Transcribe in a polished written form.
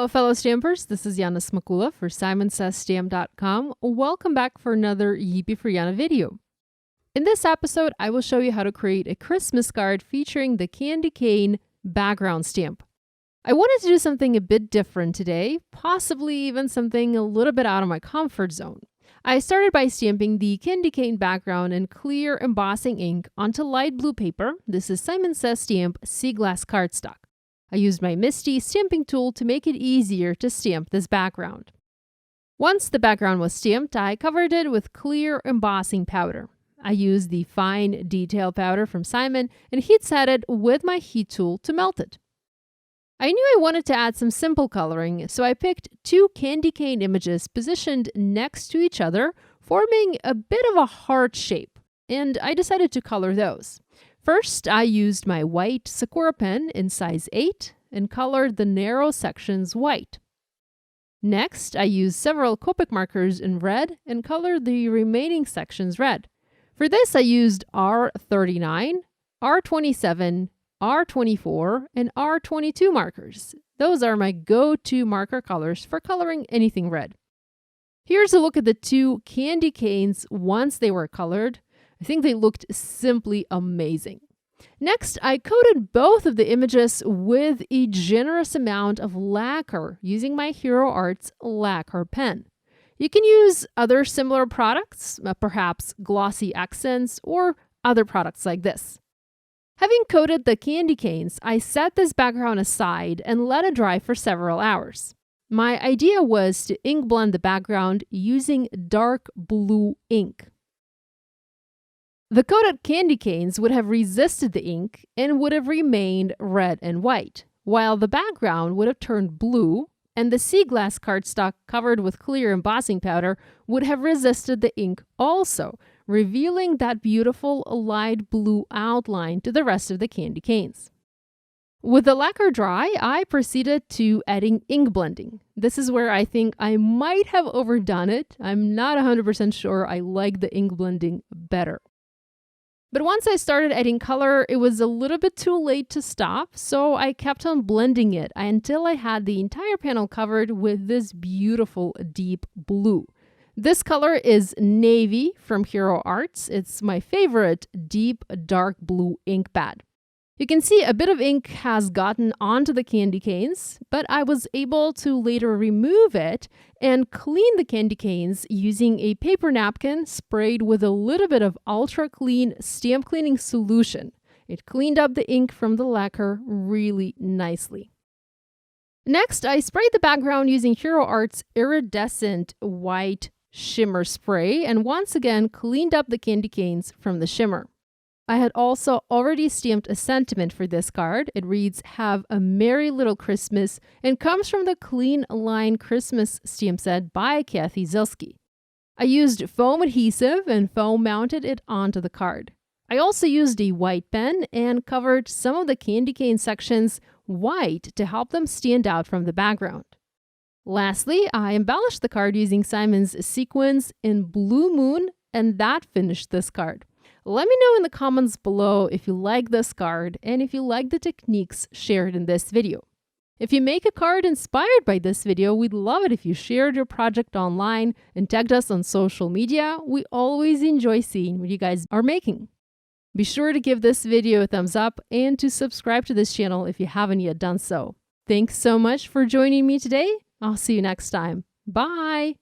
Hello, fellow stampers. This is Yana Smakula for SimonsSaysStamp.com. Welcome back for another Yippee for Yana video. In this episode, I will show you how to create a Christmas card featuring the candy cane background stamp. I wanted to do something a bit different today, possibly even something a little bit out of my comfort zone. I started by stamping the candy cane background in clear embossing ink onto light blue paper. This is Simons Says Stamp Sea Glass cardstock. I used my MISTI stamping tool to make it easier to stamp this background. Once the background was stamped, I covered it with clear embossing powder. I used the fine detail powder from Simon and heat set it with my heat tool to melt it. I knew I wanted to add some simple coloring, so I picked two candy cane images positioned next to each other, forming a bit of a heart shape, and I decided to color those. First, I used my white Sakura pen in size 8 and colored the narrow sections white. Next, I used several Copic markers in red and colored the remaining sections red. For this, I used R39, R27, R24, and R22 markers. Those are my go-to marker colors for coloring anything red. Here's a look at the two candy canes once they were colored. I think they looked simply amazing. Next, I coated both of the images with a generous amount of lacquer using my Hero Arts lacquer pen. You can use other similar products, perhaps glossy accents or other products like this. Having coated the candy canes, I set this background aside and let it dry for several hours. My idea was to ink blend the background using dark blue ink. The coated candy canes would have resisted the ink and would have remained red and white, while the background would have turned blue, and the sea glass cardstock covered with clear embossing powder would have resisted the ink also, revealing that beautiful light blue outline to the rest of the candy canes. With the lacquer dry, I proceeded to adding ink blending. This is where I think I might have overdone it. I'm not 100% sure I like the ink blending better. But once I started adding color, it was a little bit too late to stop, so I kept on blending it until I had the entire panel covered with this beautiful deep blue. This color is Navy from Hero Arts. It's my favorite deep dark blue ink pad. You can see a bit of ink has gotten onto the candy canes, but I was able to later remove it and clean the candy canes using a paper napkin sprayed with a little bit of ultra clean stamp cleaning solution. It cleaned up the ink from the lacquer really nicely. Next, I sprayed the background using Hero Arts iridescent white shimmer spray and once again cleaned up the candy canes from the shimmer. I had also already stamped a sentiment for this card. It reads, "Have a Merry Little Christmas," and comes from the Clean Line Christmas stamp set by Kathy Zilski. I used foam adhesive and foam mounted it onto the card. I also used a white pen and covered some of the candy cane sections white to help them stand out from the background. Lastly, I embellished the card using Simon's sequins in Blue Moon, and that finished this card. Let me know in the comments below if you like this card and if you like the techniques shared in this video. If you make a card inspired by this video, we'd love it if you shared your project online and tagged us on social media. We always enjoy seeing what you guys are making. Be sure to give this video a thumbs up and to subscribe to this channel if you haven't yet done so. Thanks so much for joining me today. I'll see you next time. Bye!